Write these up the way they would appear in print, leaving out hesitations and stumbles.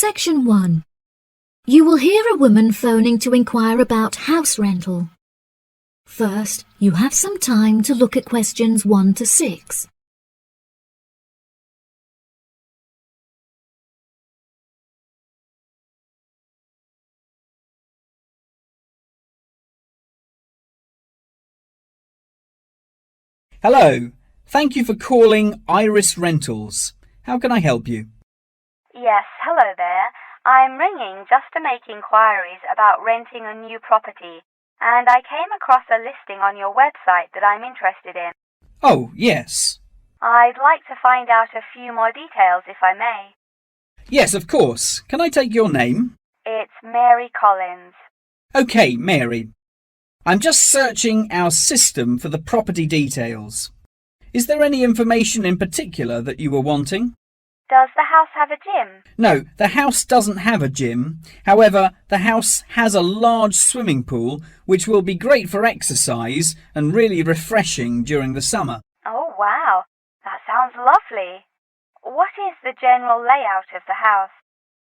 Section 1. You will hear a woman phoning to inquire about house rental. First, you have some time to look at questions 1 to 6. Hello. Thank you for calling Iris Rentals. How can I help you? Yes, hello there. I'm ringing just to make inquiries about renting a new property, and I came across a listing on your website that I'm interested in. Oh, yes. I'd like to find out a few more details if I may. Yes, of course. Can I take your name? It's Mary Collins. OK, Mary. I'm just searching our system for the property details. Is there any information in particular that you were wanting? Does the house have a gym? No, the house doesn't have a gym. However, the house has a large swimming pool, which will be great for exercise and really refreshing during the summer. Oh, wow. That sounds lovely. What is the general layout of the house?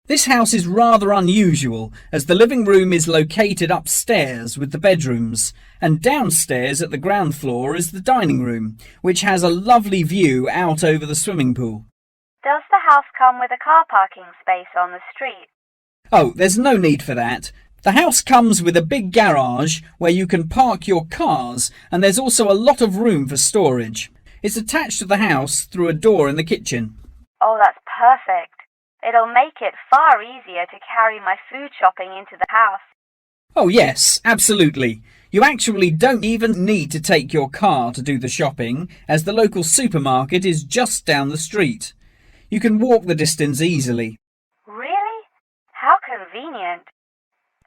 This house is rather unusual, as the living room is located upstairs with the bedrooms, and downstairs at the ground floor is the dining room, which has a lovely view out over the swimming pool. Does the house come with a car parking space on the street? Oh, there's no need for that. The house comes with a big garage where you can park your cars, and there's also a lot of room for storage. It's attached to the house through a door in the kitchen. Oh, that's perfect. It'll make it far easier to carry my food shopping into the house. Oh yes, absolutely. You actually don't even need to take your car to do the shopping, as the local supermarket is just down the street. You can walk the distance easily. Really? How convenient.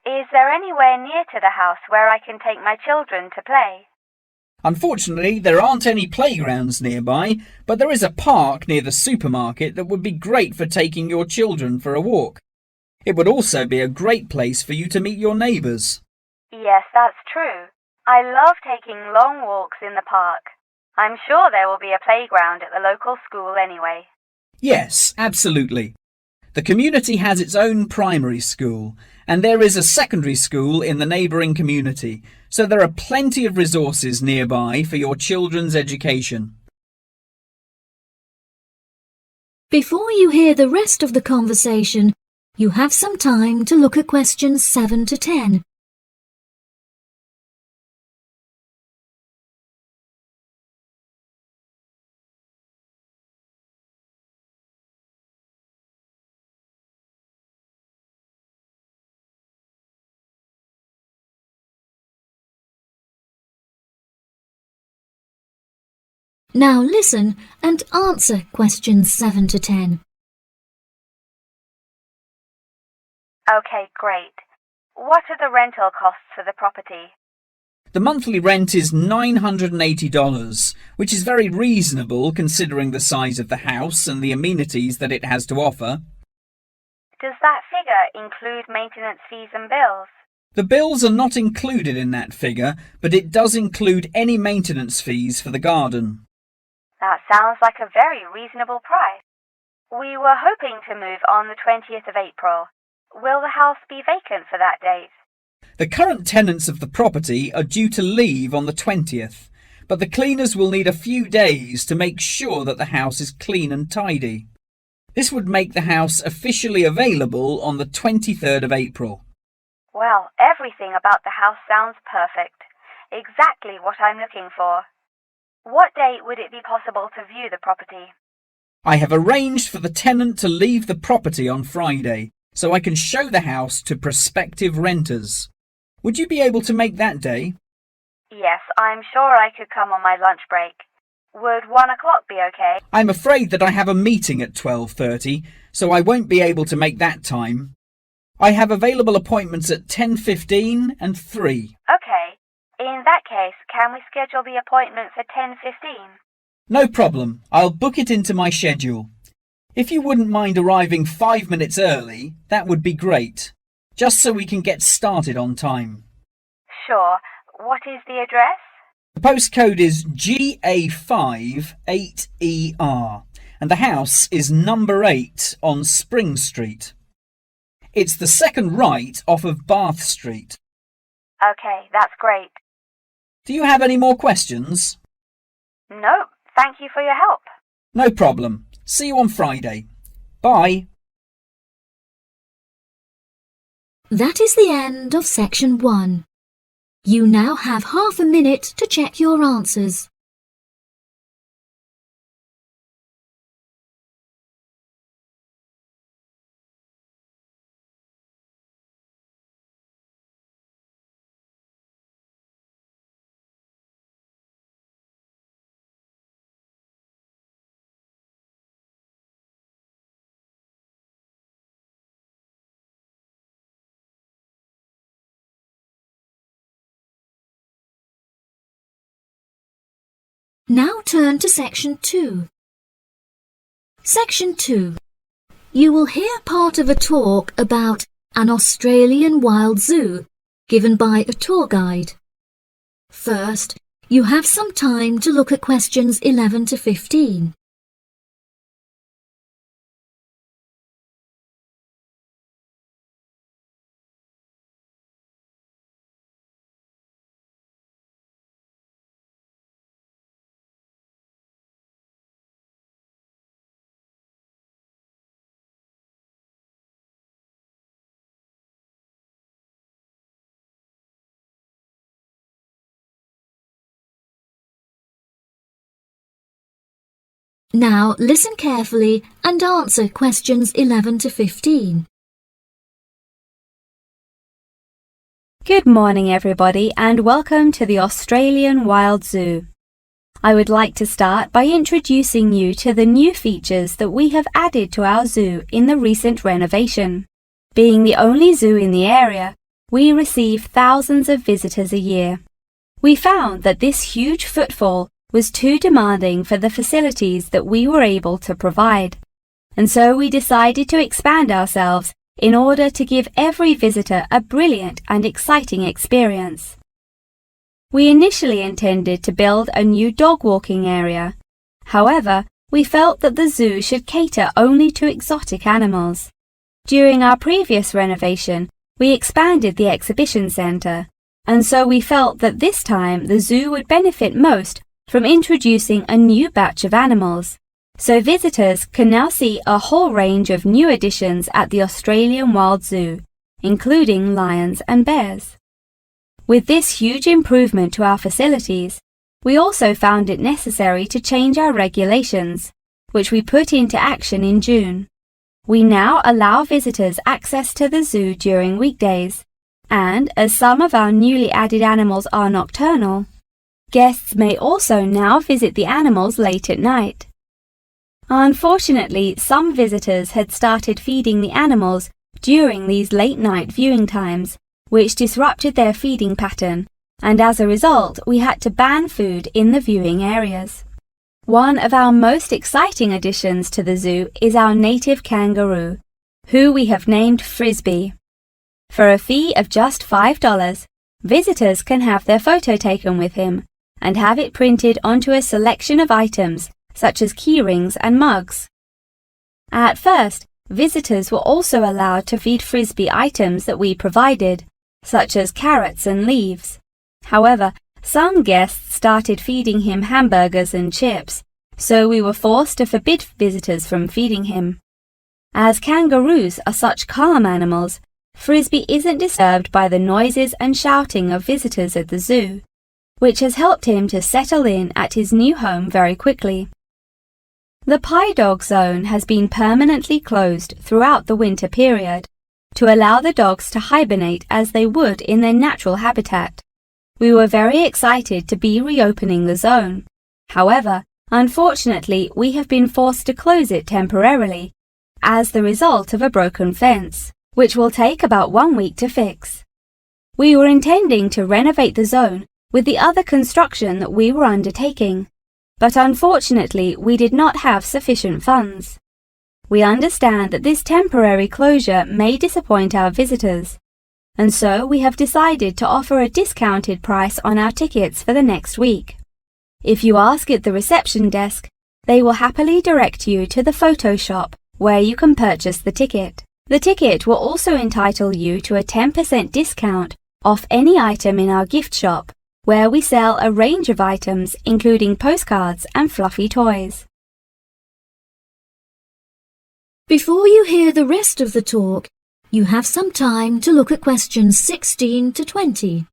Is there anywhere near to the house where I can take my children to play? Unfortunately, there aren't any playgrounds nearby, but there is a park near the supermarket that would be great for taking your children for a walk. It would also be a great place for you to meet your neighbours. Yes, that's true. I love taking long walks in the park. I'm sure there will be a playground at the local school anyway. Yes, absolutely. The community has its own primary school, and there is a secondary school in the neighbouring community, so there are plenty of resources nearby for your children's education. Before you hear the rest of the conversation, you have some time to look at questions 7 to 10. Now listen and answer questions 7 to 10. Okay, great. What are the rental costs for the property? The monthly rent is $980, which is very reasonable considering the size of the house and the amenities that it has to offer. Does that figure include maintenance fees and bills? The bills are not included in that figure, but it does include any maintenance fees for the garden. That sounds like a very reasonable price. We were hoping to move on the 20th of April. Will the house be vacant for that date? The current tenants of the property are due to leave on the 20th, but the cleaners will need a few days to make sure that the house is clean and tidy. This would make the house officially available on the 23rd of April. Well, everything about the house sounds perfect. Exactly what I'm looking for. What date would it be possible to view the property? I have arranged for the tenant to leave the property on Friday, so I can show the house to prospective renters. Would you be able to make that day? Yes, I'm sure I could come on my lunch break. Would 1 o'clock be okay? I'm afraid that I have a meeting at 12:30, so I won't be able to make that time. I have available appointments at 10:15 and 3. Okay. In that case, can we schedule the appointment for 10:15? No problem. I'll book it into my schedule. If you wouldn't mind arriving 5 minutes early, that would be great, just so we can get started on time. Sure. What is the address? The postcode is GA5 8ER, and the house is number 8 on Spring Street. It's the second right off of Bath Street. Okay, that's great. Do you have any more questions? No, thank you for your help. No problem. See you on Friday. Bye. That is the end of section 1. You now have half a minute to check your answers. Now turn to section 2. Section 2. You will hear part of a talk about an Australian wild zoo given by a tour guide. First, you have some time to look at questions 11 to 15. Now listen carefully and answer questions 11 to 15. Good morning everybody and welcome to the Australian Wild Zoo. I would like to start by introducing you to the new features that we have added to our zoo in the recent renovation. Being the only zoo in the area, we receive thousands of visitors a year. We found that this huge footfall was too demanding for the facilities that we were able to provide, and so we decided to expand ourselves in order to give every visitor a brilliant and exciting experience. We initially intended to build a new dog walking area. However, we felt that the zoo should cater only to exotic animals. During our previous renovation, we expanded the exhibition centre, and so we felt that this time the zoo would benefit most from introducing a new batch of animals, so visitors can now see a whole range of new additions at the Australian Wild Zoo, including lions and bears. With this huge improvement to our facilities, we also found it necessary to change our regulations, which we put into action in June. We now allow visitors access to the zoo during weekdays, and as some of our newly added animals are nocturnal, guests may also now visit the animals late at night. Unfortunately, some visitors had started feeding the animals during these late-night viewing times, which disrupted their feeding pattern, and as a result, we had to ban food in the viewing areas. One of our most exciting additions to the zoo is our native kangaroo, who we have named Frisbee. For a fee of just $5, visitors can have their photo taken with him and have it printed onto a selection of items such as keyrings and mugs. At first, visitors were also allowed to feed Frisbee items that we provided, such as carrots and leaves. However, some guests started feeding him hamburgers and chips, so we were forced to forbid visitors from feeding him. As kangaroos are such calm animals, Frisbee isn't disturbed by the noises and shouting of visitors at the zoo, which has helped him to settle in at his new home very quickly. The Pie Dog Zone has been permanently closed throughout the winter period to allow the dogs to hibernate as they would in their natural habitat. We were very excited to be reopening the zone. However, unfortunately, we have been forced to close it temporarily as the result of a broken fence, which will take about 1 week to fix. We were intending to renovate the zone with the other construction that we were undertaking, but unfortunately we did not have sufficient funds. We understand that this temporary closure may disappoint our visitors, and so we have decided to offer a discounted price on our tickets for the next week. If you ask at the reception desk, they will happily direct you to the photo shop where you can purchase the ticket. The ticket will also entitle you to a 10% discount off any item in our gift shop, where we sell a range of items including postcards and fluffy toys. Before you hear the rest of the talk, you have some time to look at questions 16 to 20.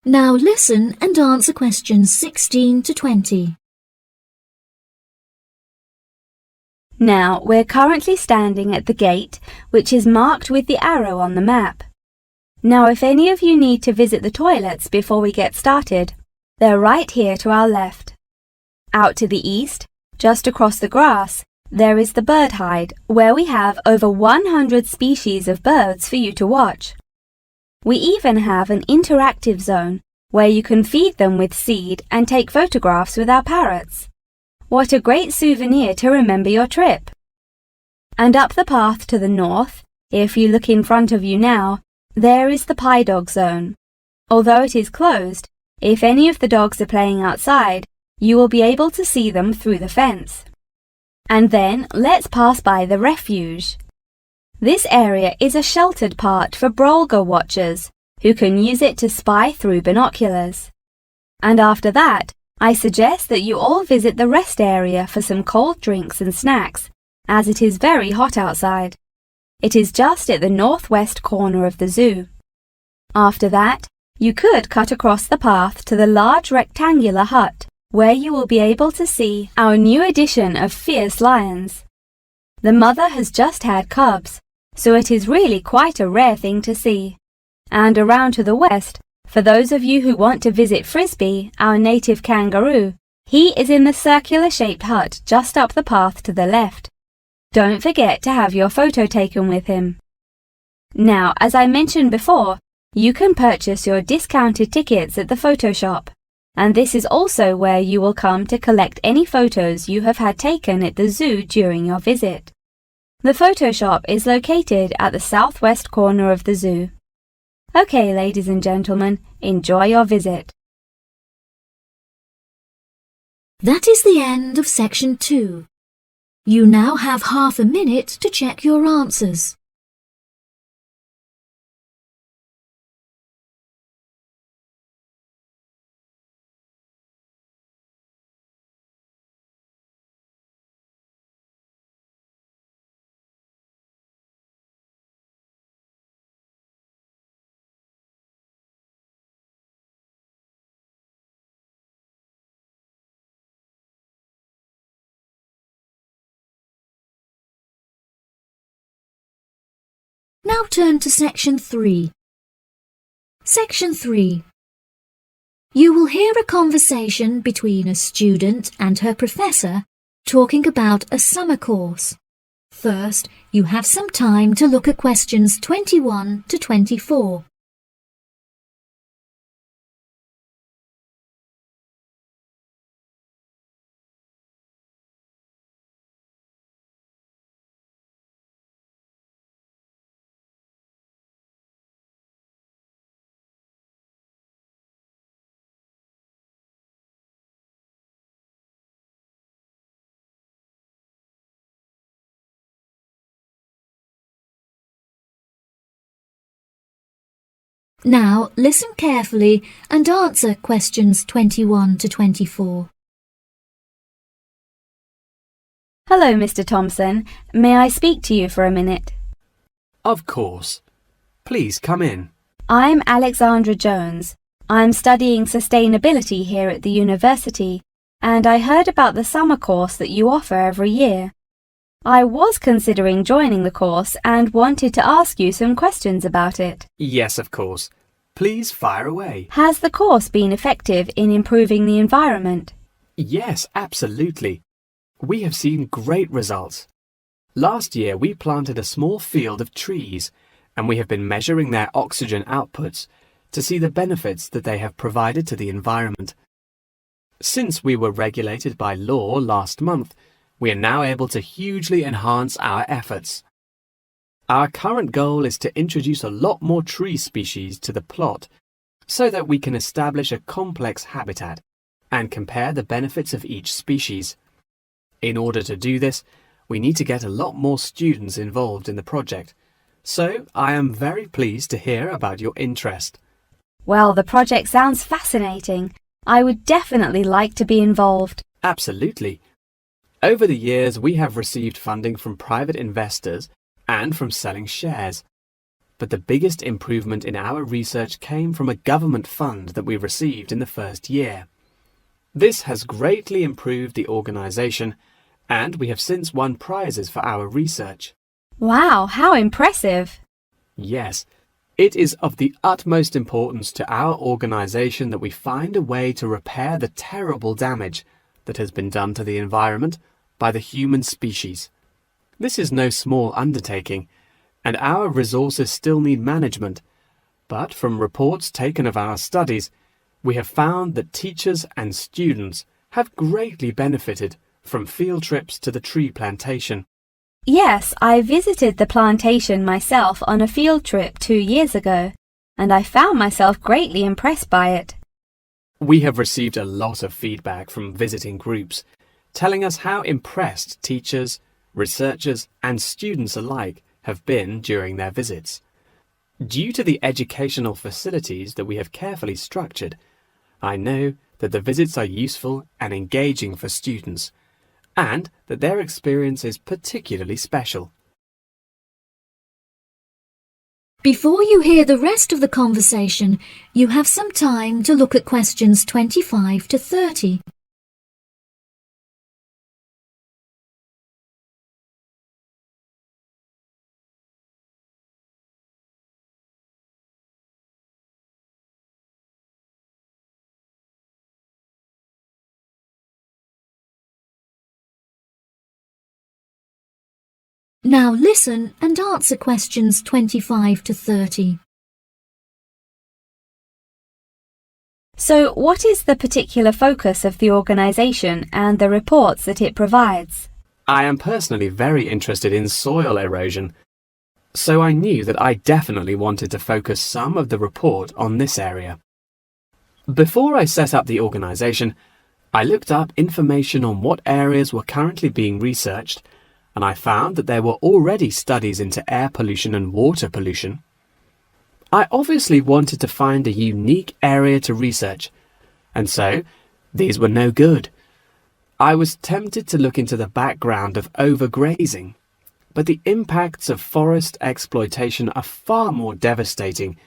Now listen and answer questions 16 to 20. Now, we're currently standing at the gate, which is marked with the arrow on the map. Now, if any of you need to visit the toilets before we get started, they're right here to our left. Out to the east, just across the grass, there is the bird hide, where we have over 100 species of birds for you to watch. We even have an interactive zone where you can feed them with seed and take photographs with our parrots. What a great souvenir to remember your trip! And up the path to the north, if you look in front of you now, there is the pie dog zone. Although it is closed, if any of the dogs are playing outside, you will be able to see them through the fence. And then let's pass by the refuge. This area is a sheltered part for Brolga watchers, who can use it to spy through binoculars. And after that, I suggest that you all visit the rest area for some cold drinks and snacks, as it is very hot outside. It is just at the northwest corner of the zoo. After that, you could cut across the path to the large rectangular hut, where you will be able to see our new edition of fierce lions. The mother has just had cubs, so it is really quite a rare thing to see. And around to the west, for those of you who want to visit Frisbee, our native kangaroo, he is in the circular-shaped hut just up the path to the left. Don't forget to have your photo taken with him. Now, as I mentioned before, you can purchase your discounted tickets at the photo shop, and this is also where you will come to collect any photos you have had taken at the zoo during your visit. The photo shop is located at the southwest corner of the zoo. Okay, ladies and gentlemen, enjoy your visit. That is the end of section 2. You now have half a minute to check your answers. Now turn to section 3. Section 3. You will hear a conversation between a student and her professor talking about a summer course. First, you have some time to look at questions 21 to 24. Now listen carefully and answer questions 21 to 24. Hello, Mr. Thompson. May I speak to you for a minute? Of course. Please come in. I'm Alexandra Jones. I'm studying sustainability here at the university, and I heard about the summer course that you offer every year. I was considering joining the course and wanted to ask you some questions about it. Yes, of course. Please fire away. Has the course been effective in improving the environment? Yes, absolutely. We have seen great results. Last year we planted a small field of trees, and we have been measuring their oxygen outputs to see the benefits that they have provided to the environment. Since we were regulated by law last month, we are now able to hugely enhance our efforts. Our current goal is to introduce a lot more tree species to the plot so that we can establish a complex habitat and compare the benefits of each species. In order to do this, we need to get a lot more students involved in the project. So I am very pleased to hear about your interest. Well, the project sounds fascinating. I would definitely like to be involved. Absolutely. Over the years, we have received funding from private investors and from selling shares. But the biggest improvement in our research came from a government fund that we received in the first year. This has greatly improved the organisation, and we have since won prizes for our research. Wow, how impressive! Yes, it is of the utmost importance to our organisation that we find a way to repair the terrible damage that has been done to the environment by the human species. This is no small undertaking, and our resources still need management. But from reports taken of our studies, we have found that teachers and students have greatly benefited from field trips to the tree plantation. Yes, I visited the plantation myself on a field trip 2 years ago, and I found myself greatly impressed by it. We have received a lot of feedback from visiting groups, telling us how impressed teachers, researchers, and students alike have been during their visits. Due to the educational facilities that we have carefully structured, I know that the visits are useful and engaging for students, and that their experience is particularly special. Before you hear the rest of the conversation, you have some time to look at questions 25 to 30. Now listen and answer questions 25 to 30. So, what is the particular focus of the organisation and the reports that it provides? I am personally very interested in soil erosion, so I knew that I definitely wanted to focus some of the report on this area. Before I set up the organisation, I looked up information on what areas were currently being researched, and I found that there were already studies into air pollution and water pollution. I obviously wanted to find a unique area to research, and so these were no good. I was tempted to look into the background of overgrazing, but the impacts of forest exploitation are far more devastating,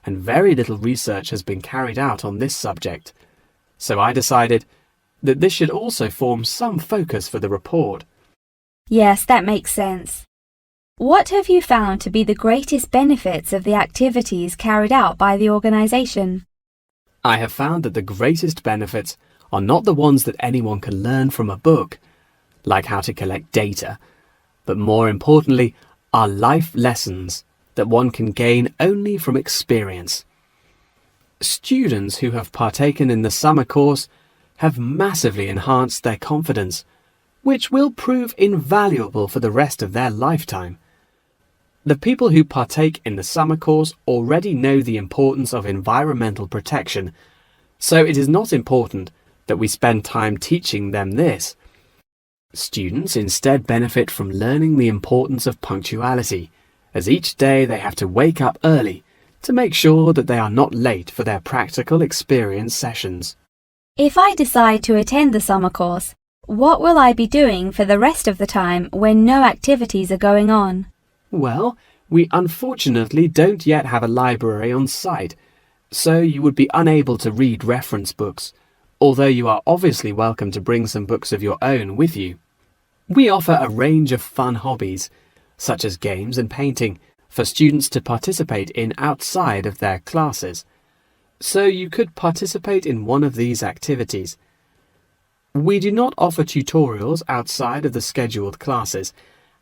and very little research has been carried out on this subject. So I decided that this should also form some focus for the report. Yes, that makes sense. What have you found to be the greatest benefits of the activities carried out by the organisation? I have found that the greatest benefits are not the ones that anyone can learn from a book, like how to collect data, but more importantly are life lessons that one can gain only from experience. Students who have partaken in the summer course have massively enhanced their confidence, which will prove invaluable for the rest of their lifetime. The people who partake in the summer course already know the importance of environmental protection, so it is not important that we spend time teaching them this. Students instead benefit from learning the importance of punctuality, as each day they have to wake up early to make sure that they are not late for their practical experience sessions. If I decide to attend the summer course, what will I be doing for the rest of the time when no activities are going on? Well, we unfortunately don't yet have a library on site, so you would be unable to read reference books, although you are obviously welcome to bring some books of your own with you. We offer a range of fun hobbies, such as games and painting, for students to participate in outside of their classes, so you could participate in one of these activities. We do not offer tutorials outside of the scheduled classes.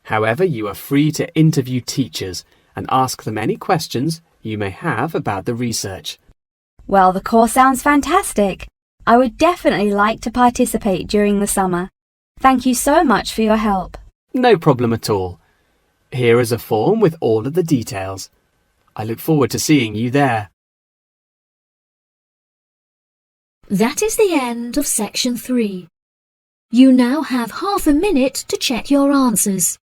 However, you are free to interview teachers and ask them any questions you may have about the research. Well, the course sounds fantastic. I would definitely like to participate during the summer. Thank you so much for your help. No problem at all. Here is a form with all of the details. I look forward to seeing you there. That is the end of section 3. You now have half a minute to check your answers.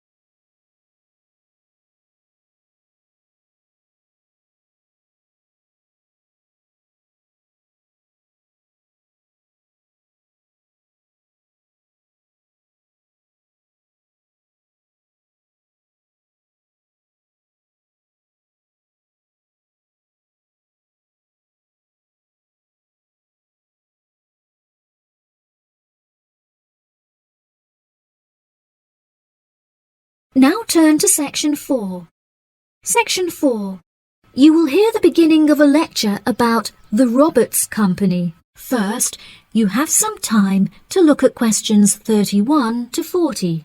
Now turn to section 4. Section 4. You will hear the beginning of a lecture about the Roberts Company. First, you have some time to look at questions 31 to 40.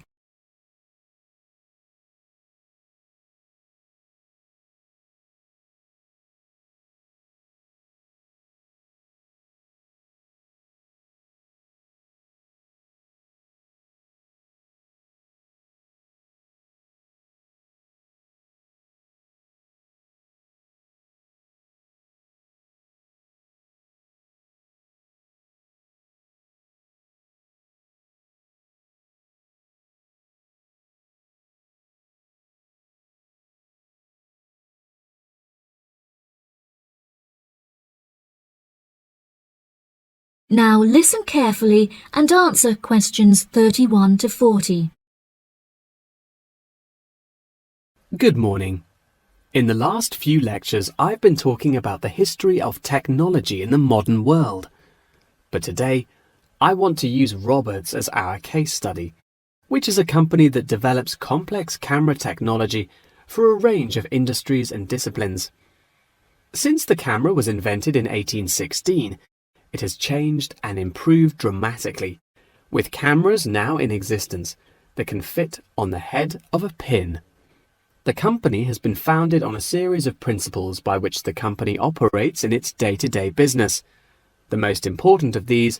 Now listen carefully and answer questions 31 to 40. Good morning. In the last few lectures, I've been talking about the history of technology in the modern world. But today, I want to use Roberts as our case study, which is a company that develops complex camera technology for a range of industries and disciplines. Since the camera was invented in 1816, it has changed and improved dramatically, with cameras now in existence that can fit on the head of a pin. The company has been founded on a series of principles by which the company operates in its day-to-day business, the most important of these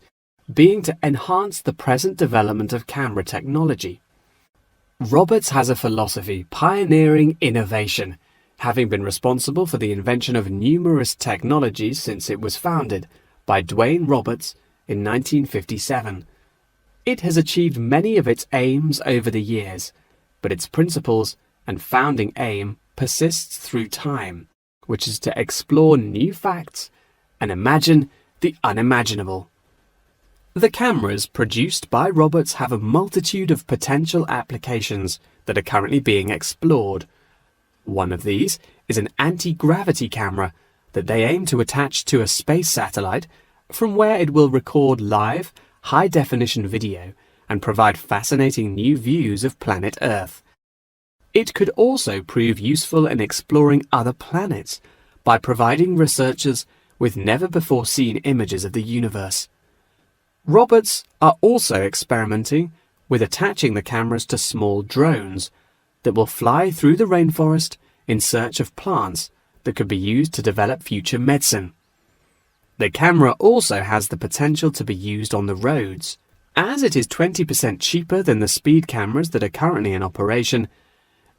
being to enhance the present development of camera technology. Roberts has a philosophy pioneering innovation, having been responsible for the invention of numerous technologies since it was founded by Dwayne Roberts in 1957. It has achieved many of its aims over the years, but its principles and founding aim persists through time, which is to explore new facts and imagine the unimaginable. The cameras produced by Roberts have a multitude of potential applications that are currently being explored. One of these is an anti-gravity camera that they aim to attach to a space satellite from where it will record live, high-definition video and provide fascinating new views of planet Earth. It could also prove useful in exploring other planets by providing researchers with never-before-seen images of the universe. Roberts are also experimenting with attaching the cameras to small drones that will fly through the rainforest in search of plants that could be used to develop future medicine. The camera also has the potential to be used on the roads. As it is 20% cheaper than the speed cameras that are currently in operation,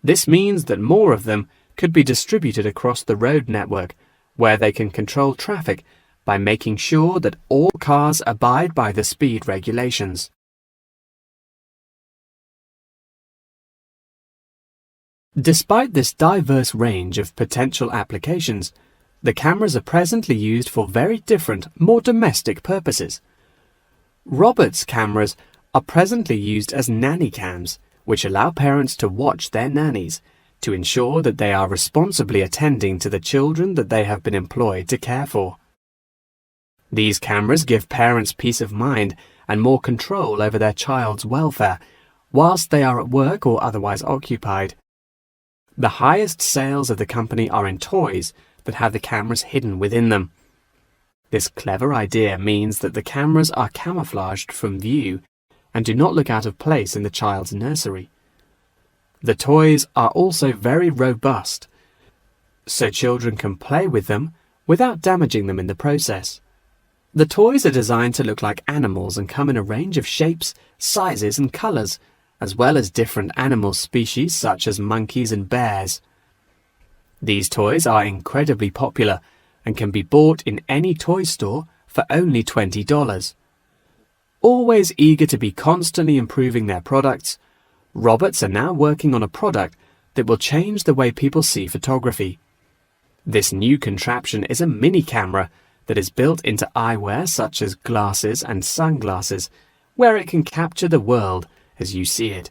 this means that more of them could be distributed across the road network, where they can control traffic by making sure that all cars abide by the speed regulations. Despite this diverse range of potential applications, the cameras are presently used for very different, more domestic purposes. Roberts cameras are presently used as nanny cams, which allow parents to watch their nannies to ensure that they are responsibly attending to the children that they have been employed to care for. These cameras give parents peace of mind and more control over their child's welfare whilst they are at work or otherwise occupied. The highest sales of the company are in toys that have the cameras hidden within them. This clever idea means that the cameras are camouflaged from view and do not look out of place in the child's nursery. The toys are also very robust, so children can play with them without damaging them in the process. The toys are designed to look like animals and come in a range of shapes, sizes and colours, as well as different animal species such as monkeys and bears. These toys are incredibly popular and can be bought in any toy store for only $20. Always eager to be constantly improving their products, Roberts are now working on a product that will change the way people see photography. This new contraption is a mini camera that is built into eyewear such as glasses and sunglasses, where it can capture the world as you see it.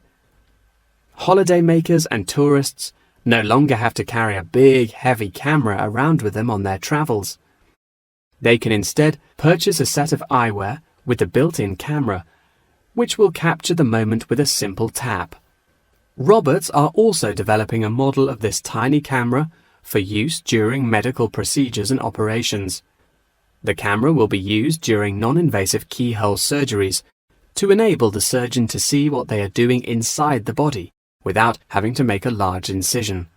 Holidaymakers and tourists no longer have to carry a big, heavy camera around with them on their travels. They can instead purchase a set of eyewear with a built-in camera, which will capture the moment with a simple tap. Roberts are also developing a model of this tiny camera for use during medical procedures and operations. The camera will be used during non-invasive keyhole surgeries to enable the surgeon to see what they are doing inside the body without having to make a large incision.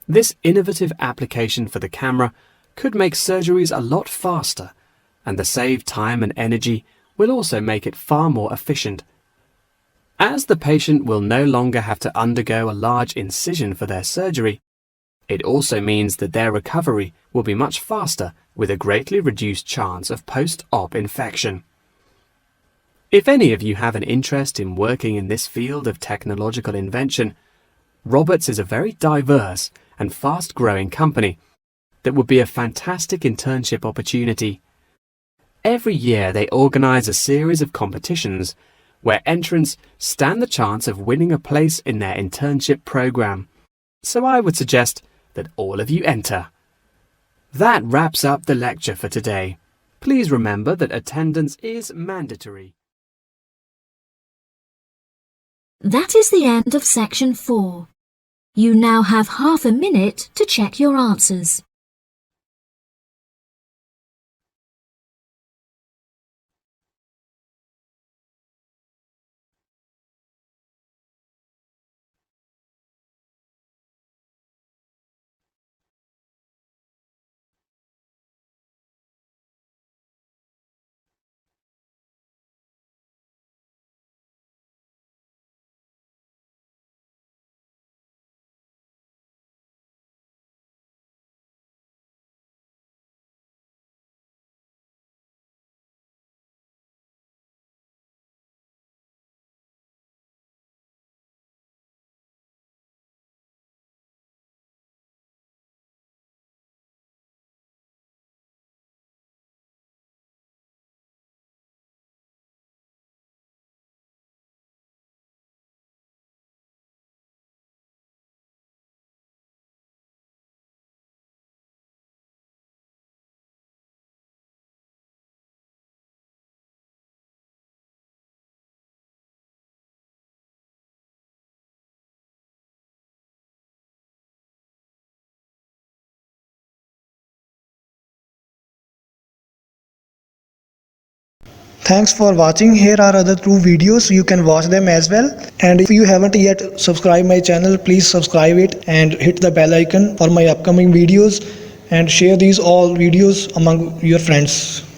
This innovative application for the camera could make surgeries a lot faster, and the saved time and energy will also make it far more efficient. As the patient will no longer have to undergo a large incision for their surgery, it also means that their recovery will be much faster with a greatly reduced chance of post-op infection. If any of you have an interest in working in this field of technological invention, Roberts is a very diverse and fast-growing company that would be a fantastic internship opportunity. Every year they organize a series of competitions where entrants stand the chance of winning a place in their internship program. So I would suggest that all of you enter. That wraps up the lecture for today. Please remember that attendance is mandatory. That is the end of section 4. You now have half a minute to check your answers. Thanks for watching. Here are other 2 videos. You can watch them as well. And if you haven't yet subscribed my channel, please subscribe it and hit the bell icon for my upcoming videos, and share these all videos among your friends.